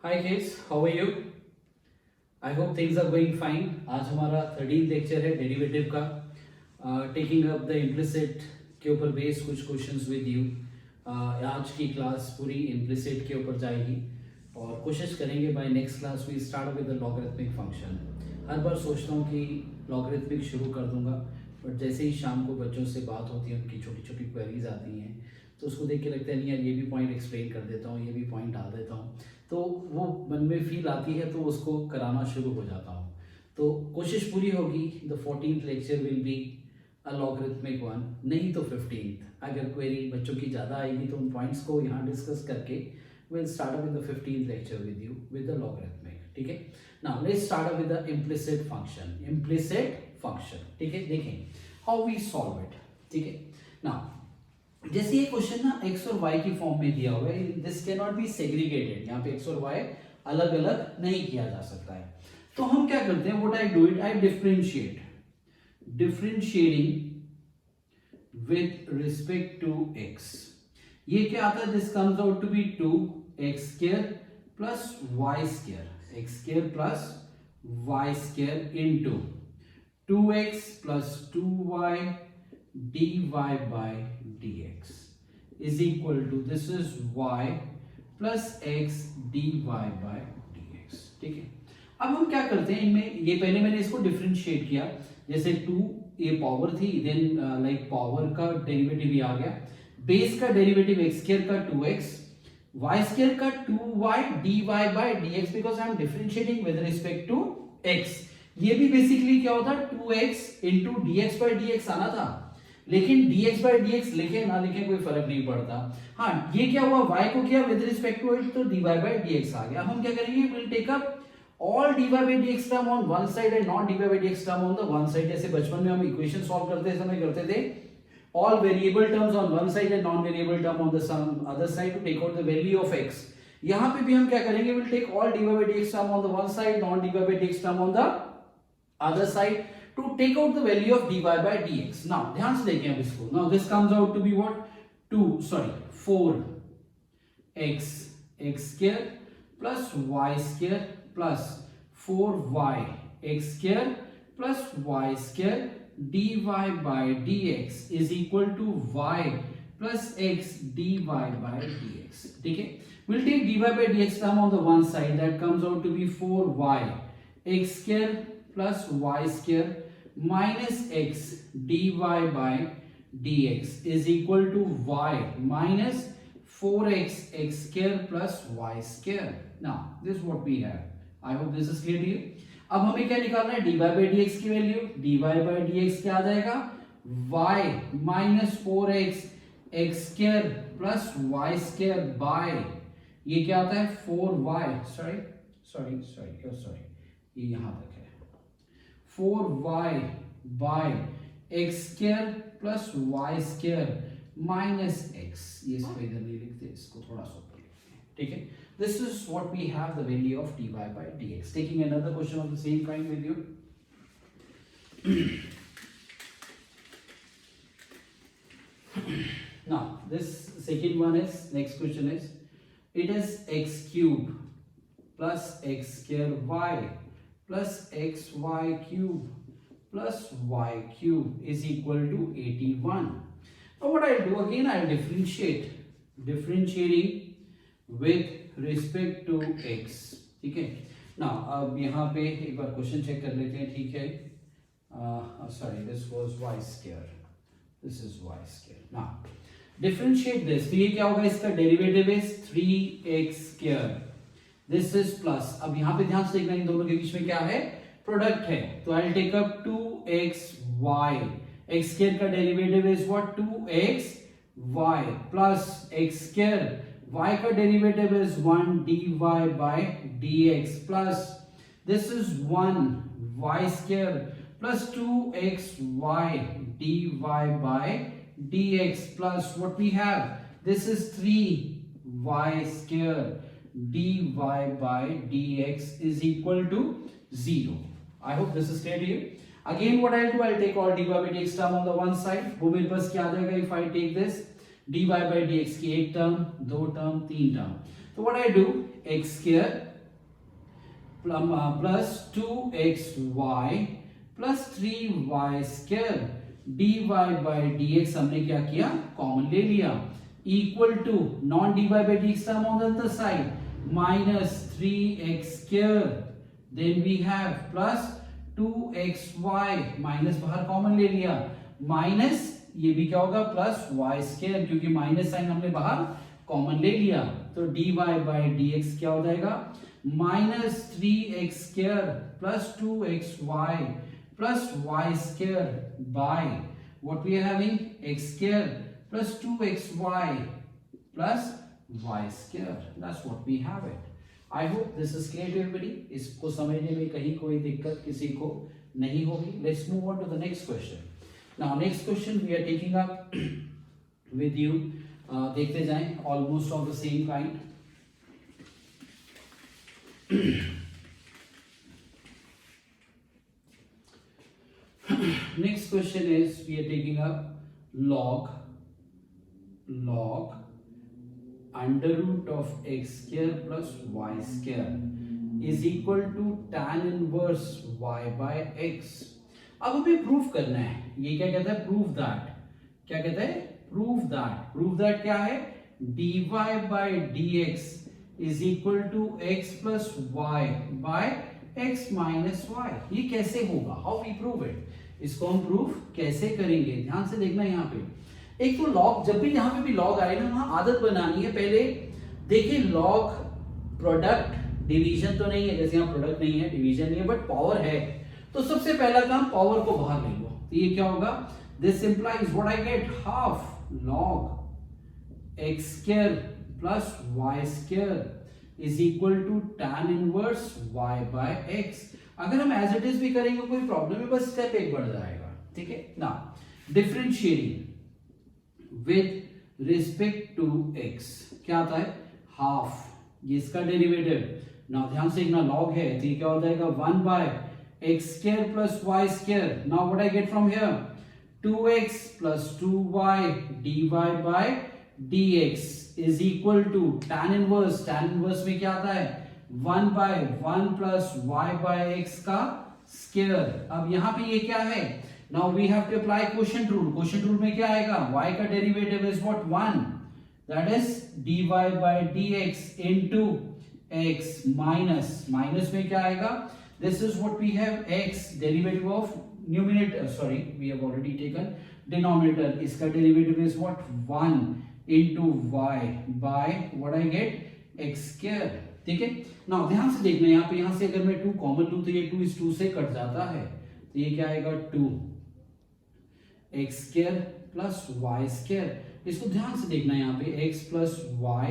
Hi kids, how are you? I hope things are going fine. आज हमारा 13th lecture है derivative का, taking up the implicit के ऊपर बेस कुछ क्वेश्चंस विद यू। आज की क्लास पूरी इम्प्लिसिट के ऊपर जाएगी और कोशिश करेंगे by next class we start with the logarithmic function. हर बार सोचता हूँ कि लॉगरिथमिक शुरू कर दूंगा, बट जैसे ही शाम को बच्चों से बात होती है, उनकी छोटी छोटी क्वेरीज आती हैं, तो उसको देख के लगता है नहीं यार, ये भी पॉइंट एक्सप्लेन कर देता हूँ, ये भी पॉइंट डाल देता हूँ, तो वो मन में फील आती है तो उसको कराना शुरू हो जाता हूँ। तो कोशिश पूरी होगी। The 14th lecture will be a logarithmic one, नहीं तो 15th। अगर क्वेरी बच्चों की ज़्यादा आएगी तो उन पॉइंट्स को यहाँ डिस्कस करके will start with the 15th lecture with you with the logarithmic. ठीक है, now let's start with the implicit function. Implicit function, ठीक है, देखें हाउ वी सॉल्व इट। ठीक है, नाउ जैसे ये क्वेश्चन ना x और y की फॉर्म में दिया हुआ है, this can not be segregated. यहाँ पे x और y अलग अलग नहीं किया जा सकता है, तो हम क्या करते हैं, what I do it, I differentiating with respect to x। ये क्या आता है, this comes out to be 2x square plus y square, x square plus y square into 2x plus 2y dy by dx is equal to this is y plus x dy by dx। ठीक है, अब हम क्या करते हैं इनमें, ये पहले मैंने इसको डिफरेंशिएट किया, जैसे 2 ये पावर थी, देन लाइक पावर का डेरिवेटिव ही आ गया, बेस का डेरिवेटिव x स्क्वायर का 2x, y स्क्वायर का 2y dy by dx, because I am differentiating with respect to x। ये भी बेसिकली क्या होता है, 2x into dx by dx आना था, लेकिन dx by dx लिखे ना लिखे कोई फर्क नहीं पड़ता। हाँ, ये क्या हुआ, y को किया विद रिस्पेक्ट टू इट, तो dy by dx आ गया। हम क्या करेंगे, will take up all dy by dx term on one side and not dy by dx term on the one side. जैसे बचपन में हम इक्वेशन सॉल्व करते समय करते थे, all variable terms on one side and non variable term on the some other side to take out the value of x। यहाँ पे भी हम क्या करेंगे, will take all dy by dx term on the one side, non dy by dx term on the other side to take out the value of dy by dx। now ध्यान से देखें अब इसको, now this comes out to be what, 4x x square plus y square plus 4y x square plus y square dy by dx is equal to y plus x dy by dx। ठीक है, we'll take dy by dx term on the one side, that comes out to be 4y x square plus y square minus x dy by dx is equal to y minus 4x x square plus y square। now this is what we have, I hope this is clear to you। अब हमें क्या निकालना है, dy by dx की value, dy by dx क्या आ जाएगा, y minus 4x x square plus y square by, ये क्या आता है 4y, सॉरी ये यहां तक है, 4y by x square plus y square minus x। ये इसको इधर नहीं लिखते, इसको थोड़ा सा ऊपर लिखते हैं। ठीक है, this is what we have the value of dy by dx। taking another question of the same kind with you। now this second one is, next question is, it is x cube plus x square y plus xy cube plus y cube is equal to 81। now what I'll do, again I'll differentiating with respect to x। ठीक है, now अब यहाँ पे एक बार question check कर लेते हैं। ठीक है, sorry, this was y square, this is y square। now differentiate this, तो ये क्या होगा, इसका derivative is 3x square, this is plus. अब यहां पे ध्यान से देखना, इन दोनों के बीच में क्या है, प्रोडक्ट है, तो I will take up 2xy, x square का derivative is what, 2xy plus x square, y का derivative is 1 dy by dx plus this is 1y square plus 2xy dy by dx plus what we have, this is 3y square dy by dx is equal to 0। I hope this is clear to you। again what I'll do, I'll take all dy by dx term on the one side, वो मेरे पास क्या आ जाएगा, if I take this dy by dx की एक term, दो term, तीन term, तो what I do, x square plus 2xy plus 3y square dy by dx हमने क्या किया, कॉमन ले लिया, equal to non dy by dx term on the other side minus 3x square, then we have plus 2xy minus बाहर common ले लिया, minus ये भी क्या होगा प्लस y स्क्वायर, क्योंकि माइनस साइन हमने बाहर कॉमन ले लिया, तो dy बाई dx क्या हो जाएगा minus 3x square plus 2xy plus y square by what we are having x square plus 2xy plus y square, that's what we have it. I hope this is clear to everybody, इसको समझने में कहीं कोई दिक्कत किसी को नहीं होगी। Let's move on to the next question. Now next question we are taking up with you, देखते जाएं, almost of the same kind. Next question is we are taking up log under root of x square plus y square is equal to tan inverse y by x। अब हमें proof करना है, ये क्या कहता है, प्रूफ दैट, क्या कहता है, प्रूफ दैट क्या है, dy by dx is equal to x plus y by x minus y। ये कैसे होगा, हाउ वी प्रूव इट, इसको हम प्रूफ कैसे करेंगे, ध्यान से देखना। यहाँ पे एक तो लॉग, जब भी यहाँ पे भी लॉग आए ना, वहां आदत बनानी है, पहले देखिए लॉग प्रोडक्ट डिवीजन तो नहीं है, जैसे यहाँ प्रोडक्ट नहीं है, डिवीजन नहीं है, बट पावर है, तो सबसे पहला काम पावर को बाहर ले लो, तो ये क्या होगा, this implies what I get half log x square plus y square is equal to tan inverse y by x। अगर हम एज इट इज भी करेंगे कोई प्रॉब्लम है, बस स्टेप एक बढ़ जाएगा, ठीक है ना। Differentiating with respect to x क्या आता है, हाफ, ये इसका डेरिवेटिव ना, ध्यान से इतना लॉग है, तो ये क्या हो जाएगा 1 by x square plus y square. Now what I get from here 2x plus 2y dy by dx is equal to tan inverse में क्या आता है 1 by 1 plus y by x का स्क्वायर। अब यहाँ पे ये क्या है, now we have to apply quotient rule में क्या आएगा, y का derivative is what 1, that is dy by dx into x minus में क्या आएगा, this is what we have x derivative of numerator, sorry we have already taken denominator, इसका derivative is what 1 into y by what I get x square, ठीक है ना। ध्यान से देखना, यहाँ से अगर मैं 2 कॉमन लूं तो ये 2 इस 2 से कट जाता है, तो ये क्या आएगा 2 x square plus y square, इसको ध्यान से देखना, यहाँ पे x plus y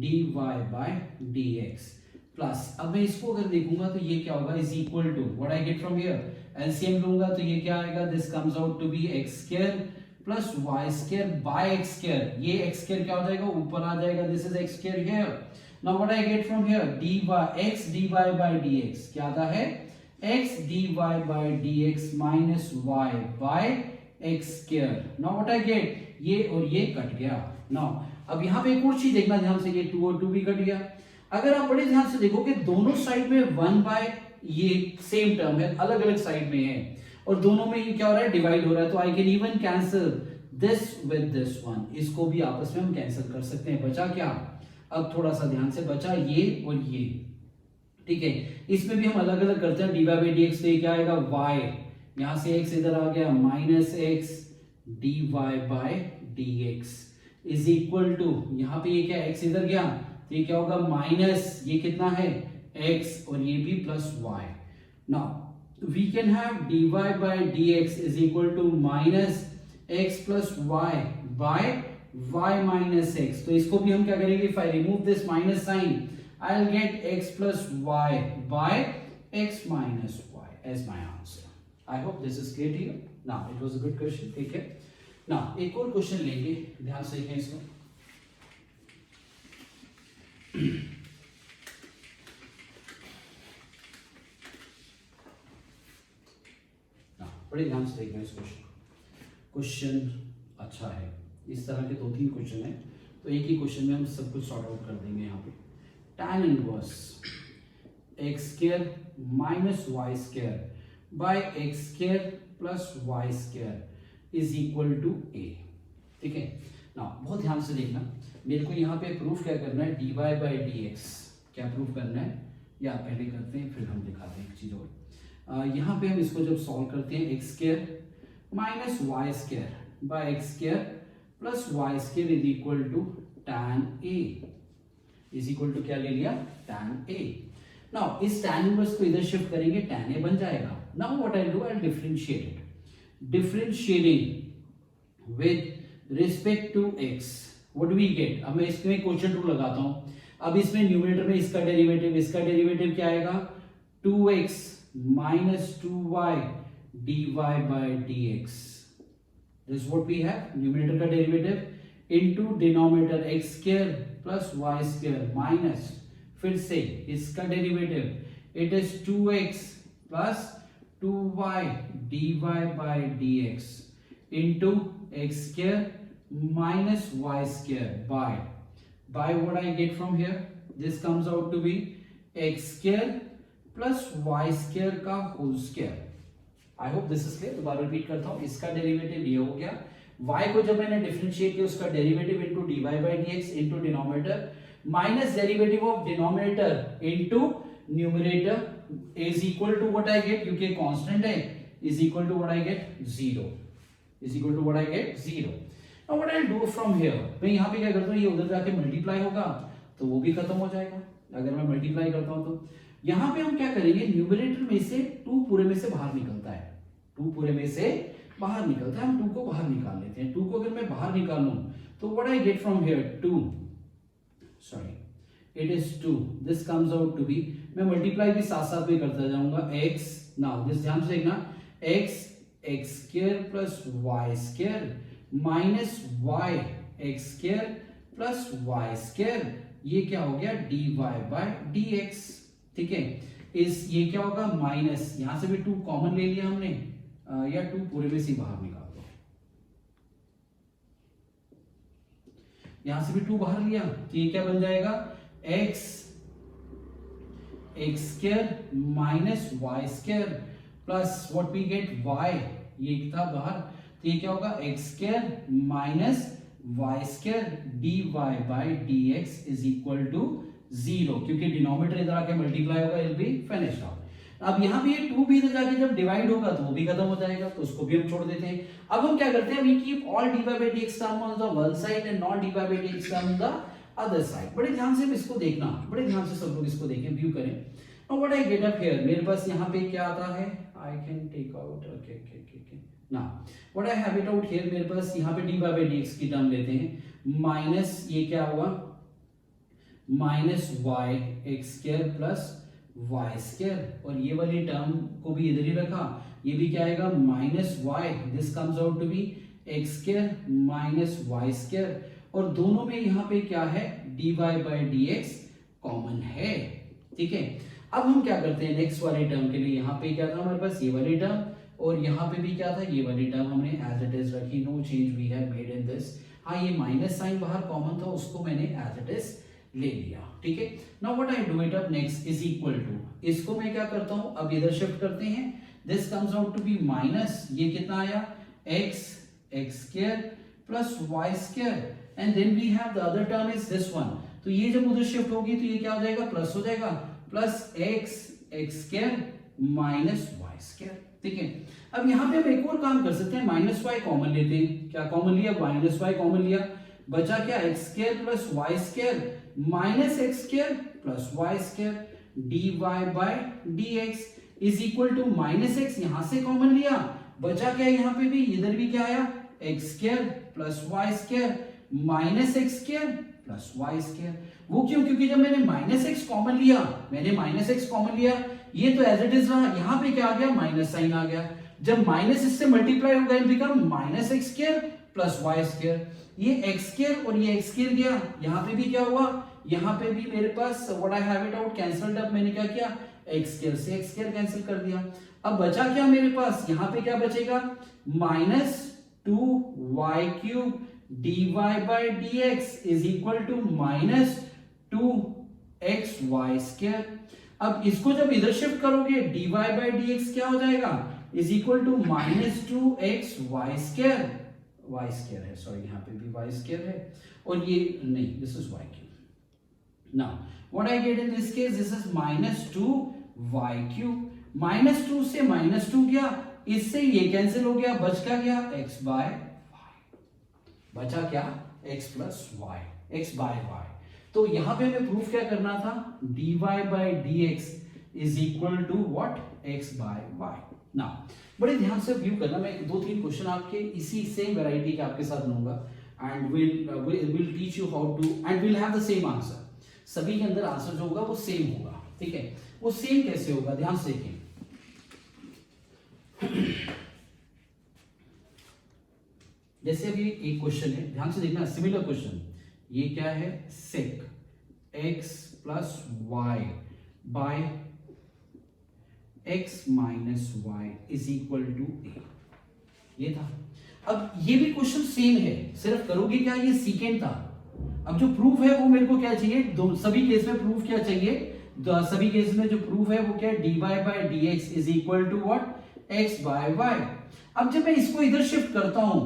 dy by dx plus, अब मैं इसको अगर देखूंगा तो ये क्या होगा is equal to what I get from here, LCM लूंगा तो ये क्या आएगा, this comes out to be x square plus y square by x square, ये एक्स स्क्वायर क्या हो जाएगा ऊपर आ जाएगा, this is x square here. Now what I get from here d by x d y by d x, क्या आता है x d y by d x minus y by x square. Now what I get, ये और ये cut गया। Now अब यहाँ पे एक और चीज देखना ध्यान से, ये 2 और 2 भी कट गया। अगर आप बड़े ध्यान से देखोगे दोनों साइड में 1 बाय ये सेम टर्म है, अलग अलग साइड में है, और दोनों में ये क्या हो रहा है डिवाइड हो रहा है, तो I can even cancel this with this one, इसको भी आपस में हम कैंसिल कर सकते हैं। बचा क्या, अब थोड़ा सा ध्यान से, बचा ये और ये, ठीक है। इसमें भी हम अलग अलग करते हैं, डी बाई डी एक्स, तो ये क्या आएगा y, यहां से x इधर आ गया minus x d y by d x is equal to, यहाँ पे ये क्या x इधर गया तो ये क्या होगा माइनस, ये कितना है x और ये भी plus y। Now we can have dy by dx is equal to minus x plus y by y minus x, तो इसको भी हम क्या करेंगे, if I remove this minus sign I'll get x plus y by x minus y as my answer. I hope this is clear to you. Now it was a good question, ठीक है। Now एक और question लेंगे, ध्यान से देखें इसको। बड़े ध्यान से देखना इस क्वेश्चन अच्छा है, इस तरह के 2-3 क्वेश्चन है, तो एक ही क्वेश्चन में हम सब कुछ सॉर्ट आउट कर देंगे। यहाँ पे tan inverse x square minus y square by x square plus y square is equal to a. ठीक है ना, बहुत ध्यान से देखना, मेरे को यहाँ पे प्रूफ क्या करना है, dy बाई डी एक्स क्या प्रूफ करना है, या पहले करते हैं फिर हम दिखाते हैं एक चीज और। यहाँ पे हम इसको जब सॉल्व करते हैं, x square minus y square by x square plus y square is equal to tan a, is equal to क्या ले लिया, tan a। नाउ इस tan इनवर्स को इधर शिफ्ट करेंगे, tan a बन जाएगा। Now what I do, I differentiate it, differentiating with respect to x, what do we get. अब मैं इसमें क्वोशिएंट रूल लगाता हूं। अब इसमें न्यूमरेटर में इसका डेरिवेटिव क्या आएगा, 2x minus 2y dy by dx, this is what we have, numerator का derivative into denominator x square plus y square minus फिर से इसका derivative, it is 2x plus 2y dy by dx into x square minus y square by what I get from here, this comes out to be x square plus y square का whole square। I hope this is clear। दोबारा repeat करता हूँ, इसका derivative ये हो गया, y को जब मैंने डिफरेंशिएट किया उसका derivative into dy by dx into denominator minus derivative of denominator into numerator is equal to what I get, क्योंकि कांस्टेंट है, is equal to what I get 0, is equal to what I get 0। Now what I'll do from here, मैं यहाँ पे क्या करता हूँ, ये उधर जाके मल्टीप्लाई होगा तो वो भी खत्म हो जाएगा अगर मैं मल्टीप्लाई करता हूँ तो। यहाँ पे हम क्या करेंगे, न्यूमरेटर में से 2 पूरे में से बाहर निकलता है, 2 पूरे में से बाहर निकलता है, हम 2 को बाहर निकाल लेते हैं। 2 को अगर मैं बाहर निकालूं तो what I get from here 2, sorry it is 2, this comes out to be, मैं मल्टीप्लाई भी साथ साथ में करता जाऊंगा, x, now this ध्यान से देखना, x square plus y square minus y x square plus y square, ये क्या हो गया dy बाय dx। ठीक है, इस ये क्या होगा माइनस, यहां से भी 2 कॉमन ले लिया हमने, या 2 पूरे में से बाहर निकाल दो, यहां से भी 2 बाहर लिया तो ये क्या बन जाएगा, x square minus y square plus what we get y, ये था बाहर, तो ये क्या होगा x square minus y square dy by dx is equal to 0, क्योंकि डिनोमिनेटर इधर आके मल्टीप्लाई होगा, इट बी फिनिश्ड आउट। अब यहाँ पे ये 2 भी इधर जाके जब डिवाइड होगा तो वो भी खत्म हो जाएगा, तो उसको भी हम छोड़ देते हैं। अब हम क्या करते हैं, we keep all dy by dx term on the one side and not dy by dx term on the other side. बड़े ध्यान से इसको देखना, बड़े ध्यान से सब लोग इसको देखें, व्यू करें। Now what I get up here, मेरे पास यहाँ पे क्या आता है, I can take out, okay now what I have it out here, मेरे पास यहाँ पे dy by dx की टर्म लेते हैं, माइनस ये क्या हुआ minus y x square plus y square, और ये वाली टर्म को भी इधर ही रखा, ये भी क्या आएगा minus y, this comes out to be x square minus y square, और दोनों में यहाँ पे क्या है dy by dx कॉमन है। ठीक है, अब हम क्या करते हैं, नेक्स्ट वाले टर्म के लिए यहाँ पे क्या था हमारे पास, ये वाली टर्म, और यहाँ पे भी क्या था, ये वाली टर्म हमने एज इट इज रखी, no change we have made in this. हाँ, ये माइनस साइन बाहर कॉमन था, उसको मैंने एज इट इज ले लिया। ठीक है, now what I do it up next is equal to, इसको मैं क्या करता हूँ, अब इधर शिफ्ट करते हैं, this comes out to be minus, ये कितना आया x square plus y square, and then we have the other term is this one, तो ये जब उधर शिफ्ट होगी तो ये क्या हो जाएगा, प्लस हो जाएगा, plus x square minus y square. ठीक है, अब यहाँ पे हम एक और काम कर सकते हैं, माइनस वाई कॉमन लेते हैं, क्या कॉमन लिया, माइनस वाई कॉमन लिया, बचा क्या x square plus y square minus x square plus y square dy by dx is equal to minus x, यहां से कॉमन लिया, बचा क्या यहाँ पे भी, इधर भी क्या आया x square plus y square minus x square plus y square. वो क्यों, क्योंकि जब मैंने माइनस x कॉमन लिया, ये तो एज इट इज रहा, यहाँ पे क्या आ गया माइनस साइन आ गया, जब माइनस इससे मल्टीप्लाई होगा it become minus x square plus y square, ये x स्क्वायर और ये x स्क्वायर गया, यहाँ पे भी क्या हुआ, यहाँ पे भी मेरे पास what I have it out cancelled up, मैंने क्या किया x स्क्वायर से x स्क्वायर कैंसिल कर दिया। अब बचा क्या मेरे पास, यहाँ पे क्या बचेगा, minus 2y cube dy by dx is equal to minus 2xy square. अब इसको जब इधर शिफ्ट करोगे dy बाई डी एक्स क्या हो जाएगा, is equal to -2x y square है, सॉरी यहाँ पे भी वाई स्क्वायर है, और ये नहीं, this is y cube. Now what I get in this case, this is -2y cube, -2 से -2 गया, इससे ये कैंसिल हो गया, बच क्या गया x बाय y, बचा क्या x plus y, x by y। तो यहां पे हमें प्रूफ क्या करना था, dy by dx is equal to what, x by y। Now बड़े ध्यान से व्यू करना, मैं 2-3 क्वेश्चन आपके इसी सेम वैरायटी के आपके साथ लूंगा and will teach you how to and will have the same answer, सभी के अंदर आंसर जो होगा वो सेम होगा, ठीक है। वो सेम कैसे होगा, ध्यान से देखें। जैसे अभी एक क्वेश्चन है, ध्यान से देखना, सिमिलर क्वेश्चन, ये क्या है, sec x plus y by x minus y is equal to a, ये था। अब ये भी क्वेश्चन सेम है, सिर्फ करोगे क्या, ये सीकेंड था। अब जो प्रूफ है वो मेरे को क्या चाहिए, दो सभी केस में प्रूफ क्या चाहिए, सभी केस में जो प्रूफ है वो क्या है, dy by dx is equal to what, x by y। अब जब मैं इसको इधर शिफ्ट करता हूं,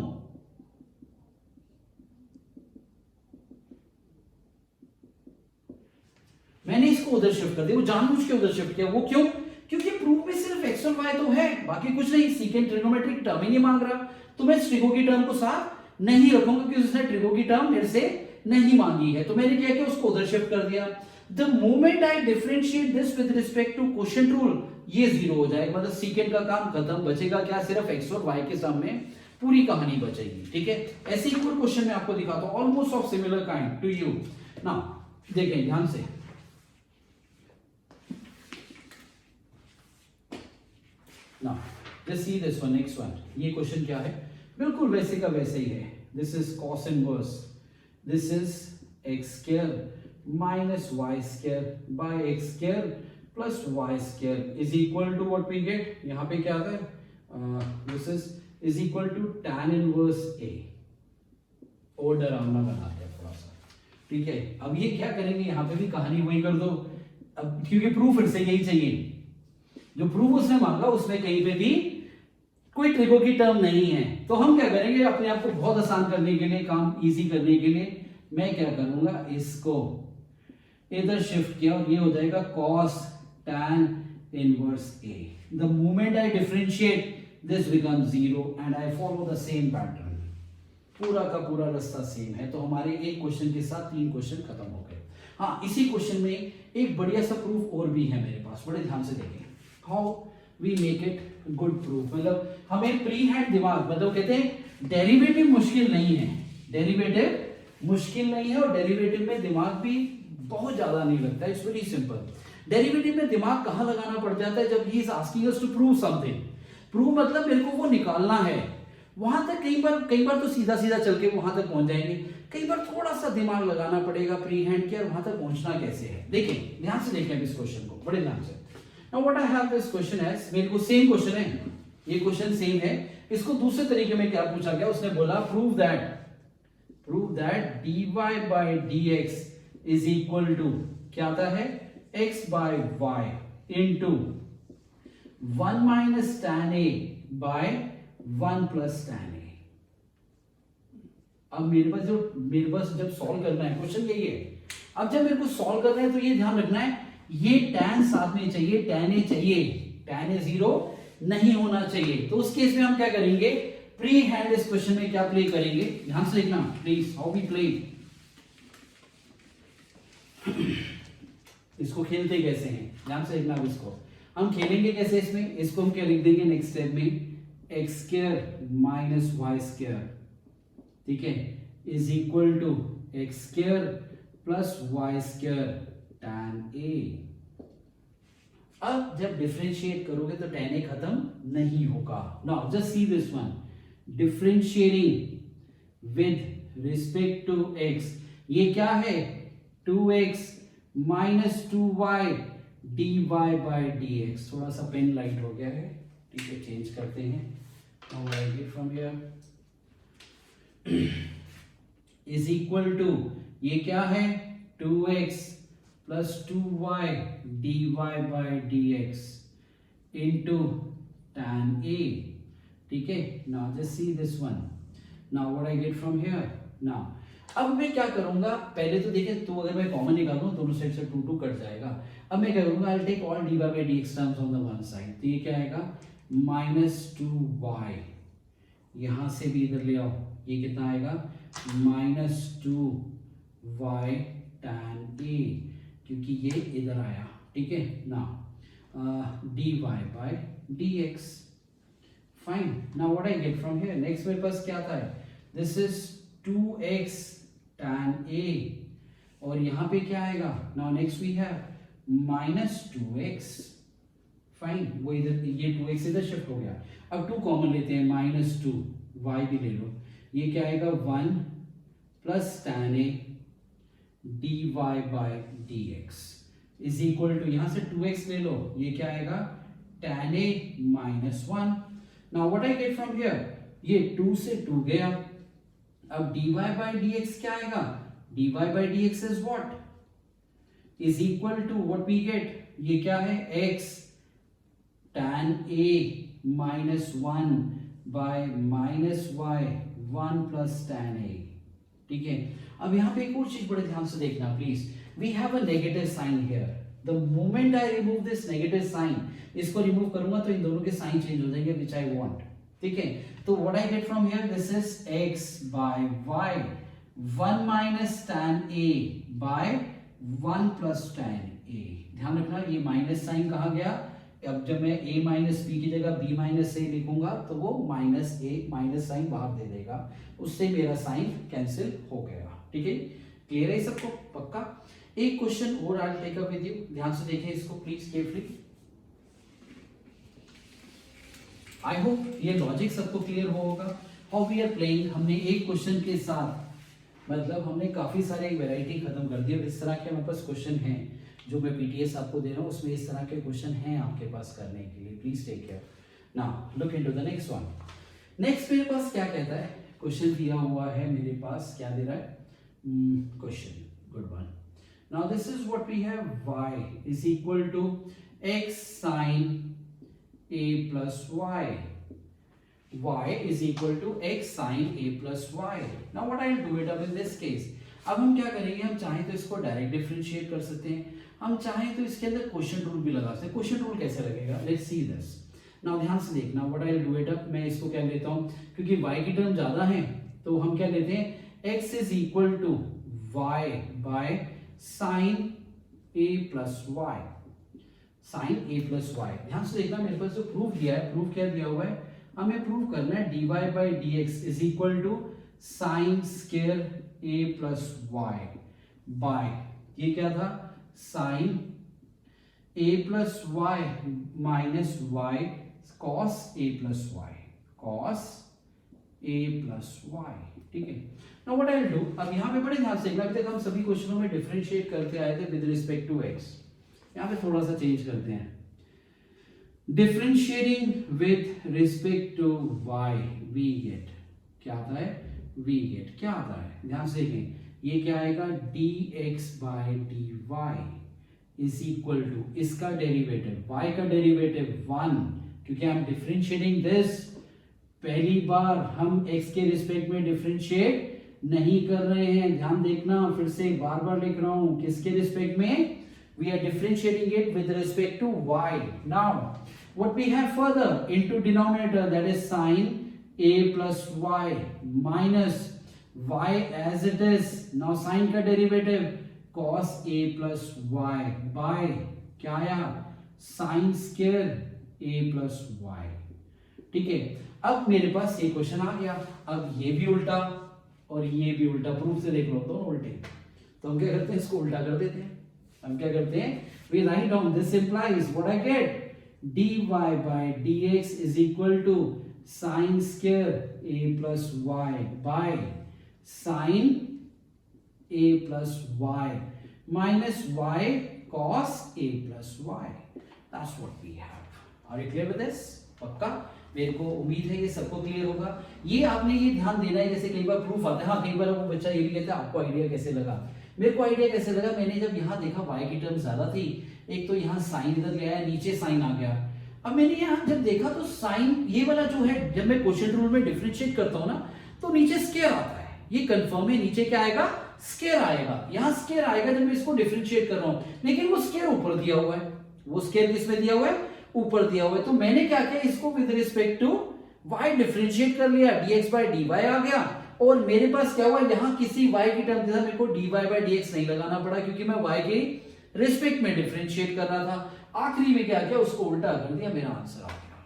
मैंने इसको उधर शिफ्ट कर दिया, वो जानबूझ के उधर शिफ्ट किया, वो क्यों, क्योंकि प्रूफ में सिर्फ x और y तो है, बाकी कुछ नहीं, सीकेंड ट्रिग्नोमेट्रिक टर्म ही नहीं मांग रहा, तो मैं ट्रिगो की टर्म को साथ नहीं रखूंगा क्योंकि उसने ट्रिगो की टर्म मेरे से नहीं मांगी है, तो मैंने क्या किया, उसको उधर शिफ्ट कर दिया। The moment I differentiate this with respect to quotient rule, ये जीरो हो जाएगा, मतलब सीकेंड का काम खत्म, बचेगा क्या, सिर्फ x और y के सम में पूरी कहानी बचेगी, ठीक है। ऐसे ही कोई क्वेश्चन मैं आपको दिखाता हूं, almost of similar kind to you. Now देखें ध्यान से, Now, let's see this one, next one. ये क्वेश्चन क्या है, बिल्कुल वैसे का वैसे ही है। This is cos inverse. This is x square minus y square by x square plus y square is equal to what we get. यहाँ पे क्या आता है? This is equal to tan inverse a. और डरावना बनाते हैं थोड़ा सा, ठीक है। अब ये क्या करेंगे, यहाँ पे भी कहानी वही कर दो, अब क्योंकि प्रूफ फिर से यही चाहिए, जो प्रूफ उसने मांगा उसमें कहीं पे भी कोई ट्रिगो की टर्म नहीं है, तो हम क्या करेंगे, अपने आप को बहुत आसान करने के लिए, काम इजी करने के लिए मैं क्या करूंगा, इसको इधर शिफ्ट किया और ये हो जाएगा cos tan inverse a। the moment I differentiate this becomes 0 and I follow the same pattern, पूरा का पूरा रास्ता सेम है। तो हमारे एक क्वेश्चन के साथ 3 क्वेश्चन खत्म हो गए। हाँ, इसी क्वेश्चन में एक बढ़िया सा प्रूफ और भी है मेरे पास, बड़े ध्यान से देखें। How we make it good proof, मतलब हमें प्री हैंड दिमाग, मतलब कहते हैं डेरिवेटिव मुश्किल नहीं है, डेरिवेटिव मुश्किल नहीं है, और डेरिवेटिव में दिमाग भी बहुत ज्यादा नहीं लगता है, इट्स वेरी सिंपल। डेरिवेटिव में दिमाग कहाँ लगाना पड़ जाता है, जब he is asking us to prove something, prove मतलब मेरे को वो निकालना है, वहां तक कई बार तो सीधा सीधा चल के वहां तक पहुंच जाएंगे, कई बार थोड़ा सा दिमाग लगाना पड़ेगा प्री हैंड के, और वहां तक पहुंचना कैसे है। देखें ध्यान से, देखें इस क्वेश्चन को बड़े ध्यान से। Now what I have this question as, मेरे को सेम क्वेश्चन है, ये क्वेश्चन सेम है, इसको दूसरे तरीके में क्या पूछा गया, उसने बोला prove that dy by dx is equal to, क्या आता है, x by y into 1 minus tan a by 1 plus tan a। अब मेरे पास जब सॉल्व करना है, क्वेश्चन यही है, अब जब मेरे को सॉल्व करना है तो ये ध्यान रखना है, ये tan साथ में चाहिए, tan a चाहिए, tan a 0 नहीं होना चाहिए। तो उस केस में हम क्या करेंगे, प्री हैंड इस क्वेश्चन में क्या प्ले करेंगे, ध्यान से देखना प्लीज, हाउ वी प्ले, इसको खेलते कैसे हैं, ध्यान से देखना। इसको हम खेलेंगे कैसे, इसको हम क्या लिख देंगे नेक्स्ट स्टेप में, x square minus y square, ठीक है, is equal to x square plus y square tan a। अब जब डिफरेंशिएट करोगे तो tan a खत्म नहीं होगा। Now just see this one, differentiating with respect to x, ये क्या है, 2x minus 2y dy by dx। थोड़ा सा पेन लाइट हो गया है, ठीक है, चेंज करते हैं। Now write it from here is equal to, ये क्या है, 2x plus 2y dy by dx into tan a. ठीक है, now just see this one. Now what I get from here? Now अब मैं क्या करूंगा, पहले तो देखिए, तो अगर मैं कॉमन निकाल दूं दोनों साइड से 2 2 कट जाएगा. अब मैं क्या करूंगा, I'll take all dy by dx terms on the one side. तो ये क्या आएगा, minus 2y, यहां से भी इधर ले आओ, ये कितना आएगा, minus 2y tan a, क्योंकि ये इधर आया. ठीक है, now dy by dx. Fine. Now what I get from here? Next मेरे पास क्या था, this is 2x tan a, और यहाँ पे क्या आएगा, now next we have minus 2x. Fine. वो इधर, ये 2x इधर शिफ्ट हो गया. अब 2 कॉमन लेते हैं, minus 2 y भी ले लो, ये क्या आएगा, 1 plus tan a dy by dx is equal to, यहाँ से 2x ले लो, ये क्या आएगा, tan a minus 1. Now what I get from here? ये 2 से 2 गया. अब dy by dx क्या आएगा? dy by dx is what? Is equal to what we get? ये क्या है? x tan a minus 1 by minus y 1 plus tan a. ठीक है. अब यहाँ पे एक और चीज बड़े ध्यान से देखना please. We have a negative sign here. The moment I remove this negative sign, इसको रिमूव करूंगा तो इन दोनों के साइन चेंज हो जाएंगे, which I want. ठीक है, तो what I get from here, this is x by y 1 minus tan a by 1 plus tan a. ध्यान रखना, ये माइनस साइन कहाँ गया, अब जब मैं a माइनस बी की जगह b माइनस a लिखूंगा तो वो माइनस a माइनस साइन बाहर दे देगा, उससे मेरा साइन कैंसिल हो गया. ठीक है, क्लियर है सबको, पक्का. एक क्वेश्चन और I take up with you, ध्यान से देखें इसको प्लीज केयरफुली. आई होप ये लॉजिक सबको क्लियर होगा. हाउ वी आर प्लेइंग, हमने एक क्वेश्चन के साथ, मतलब हमने काफी सारे वैरायटी खत्म कर दी. और इस तरह के हमारे पास क्वेश्चन हैं जो मैं पीटीएस आपको दे रहा हूँ, उसमें इस तरह के क्वेश्चन हैं आपके पास करने के लिए. Please take care. Now look into the next one. Next मेरे पास क्या कहता है, क्वेश्चन दिया हुआ है मेरे पास, क्या दे रहा है, question, good one. Now this is what we have, y is equal to x sin a plus y. Y is equal to x sin a plus y. Now what I'll do it up in this case. अब हम क्या करेंगे, हम चाहें तो इसको direct differentiate कर सकते हैं, हम चाहें तो इसके अंदर क्वेश्चन रूल भी लगा सकते हैं. क्वेश्चन रूल कैसे लगेगा, लेट्स सी दिस. नाउ ध्यान से देखना, what I will do it up, मैं इसको क्या लेता हूं, क्योंकि y की टर्म ज्यादा है तो हम क्या लेते हैं, x is equal to y by sin a plus y. sin a plus y. ध्यान से देखना, मेरे पास जो प्रूफ दिया है, प्रूफ क्या दिया हुआ है, हमें प्रूव करना है dy by dx is equal to sin square a plus y by, ये क्या था, sin a plus y minus y cos a plus y, cos a plus y. ठीक है. Now what I'll do, अब यहाँ पे बड़े ध्यान से देखना, अभी तक हम सभी क्वेश्चनों में डिफरेंशिएट करते आए थे विद रिस्पेक्ट टू x. यहाँ पे थोड़ा सा चेंज करते हैं, differentiating with respect to y we get, क्या आता है, we get क्या आता है, ध्यान से देखें, ये क्या आएगा, dx by dy is equal to, इसका डेरिवेटिव, y का डेरिवेटिव 1, क्योंकि हम डिफरेंशिएटिंग दिस, पहली बार हम x के रिस्पेक्ट में डिफरेंशिएट नहीं कर रहे हैं. ध्यान देखना, फिर से बार बार लिख रहा हूं, किसके रिस्पेक्ट में, we are differentiating it with respect to y. Now what we have further into denominator, that is sin a plus y minus y as it is. Now sin का derivative cos a plus y by क्या आया, sin square a plus y. ठीक है, अब मेरे पास ये question आ गया. अब ये भी उल्टा और ये भी उल्टा, प्रूफ से देख लो, दोनों उल्टे. तो हम क्या करते हैं, इसको उल्टा कर देते हैं. हम क्या करते हैं, we write down, this implies what I get, dy by dx is equal to sin square a plus y by sin a plus y minus y cos a plus y. That's what we have. Are you clear with this? पक्का, मेरे को उम्मीद है ये सबको clear होगा. ये आपने ये ध्यान देना है, जैसे कई बार प्रूफ आता है, हाँ कई बार वो बच्चा ये भी कहता है आपको आइडिया कैसे लगा. मेरे को आइडिया कैसे लगा, मैंने जब यहाँ देखा y की टर्म ज्यादा थी, एक तो यहाँ साइन इधर ले आया, नीचे साइन आ गया। अब मैंने यहाँ जब देखा तो साइन ये वाला जो है, जब मैं क्वेश्चन रूल में डिफरेंशिएट करता हूँ ना, तो नीचे स्क्वायर आता है, ये कंफर्म है, नीचे क्या आएगा, स्क्वायर आएगा, यहाँ स्क्वायर आएगा जब मैं इसको डिफरेंशिएट कर रहा हूँ, लेकिन वो स्क्वायर ऊपर दिया हुआ है, वो स्क्वायर किसमें दिया हुआ है, ऊपर दिया हुआ है। तो मैंने क्या किया, इसको with respect to y differentiate कर लिया, dx by dy आ गया, और मेरे पास क्या हुआ, यहाँ किसी y की टर्म के साथ मेरे को dy by dx नहीं लगाना पड़ा, क्योंकि मैं y के रिस्पेक्ट में डिफरेंशिएट कर रहा था। आखिरी में क्या किया, उसको उल्टा कर दिया, मेरा आंसर आ गया।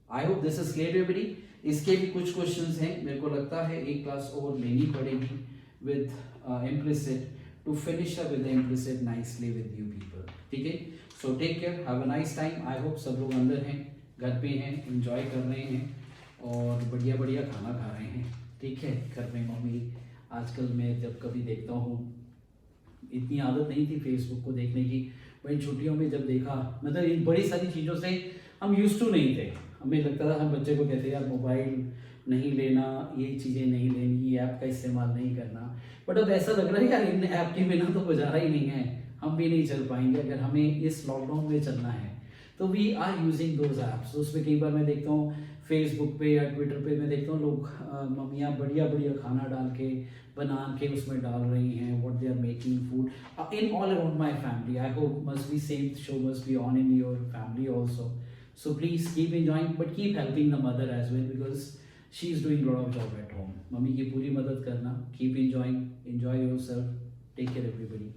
आई hope this is clear everybody. इसके भी कुछ क्वेश्चंस हैं, मेरे को लगता है एक क्लास और लेनी पड़ेगी with implicit to finish up with implicit nicely with you people, ठीक है। So take care, have a nice time. I hope सब लोग अंदर हैं, घर पे हैं, एंजॉय कर रहे हैं और बढ़िया बढ़िया खाना खा रहे हैं, ठीक है। घर में मम्मी, आजकल मैं जब कभी देखता हूँ, इतनी आदत नहीं थी फेसबुक को देखने की, वही छुट्टियों में जब देखा, मतलब इन बड़ी सारी चीज़ों से हम यूज टू नहीं थे। हमें लगता था, हम बच्चे को कहते यार मोबाइल नहीं लेना, ये चीज़ें नहीं लेनी, ये ऐप का इस्तेमाल नहीं करना, बट अब ऐसा लग रहा है यार इन ऐप के बिना तो गुजारा ही नहीं है, हम भी नहीं चल पाएंगे अगर हमें इस लॉकडाउन में चलना है। तो we are using those apps. उसमें कई बार मैं देखता हूँ फेसबुक पे या ट्विटर पे, मैं देखता हूँ लोग मम्मियाँ बढ़िया बढ़िया खाना डाल के बना के उसमें डाल रही हैं, what they are making food in all around my family. I hope must be same show must be on in your family also. So please keep enjoying, but keep helping the mother as well, because she is doing a lot of job at home. Mummy की पूरी मदद करना, keep enjoying, enjoy yourself, take care everybody.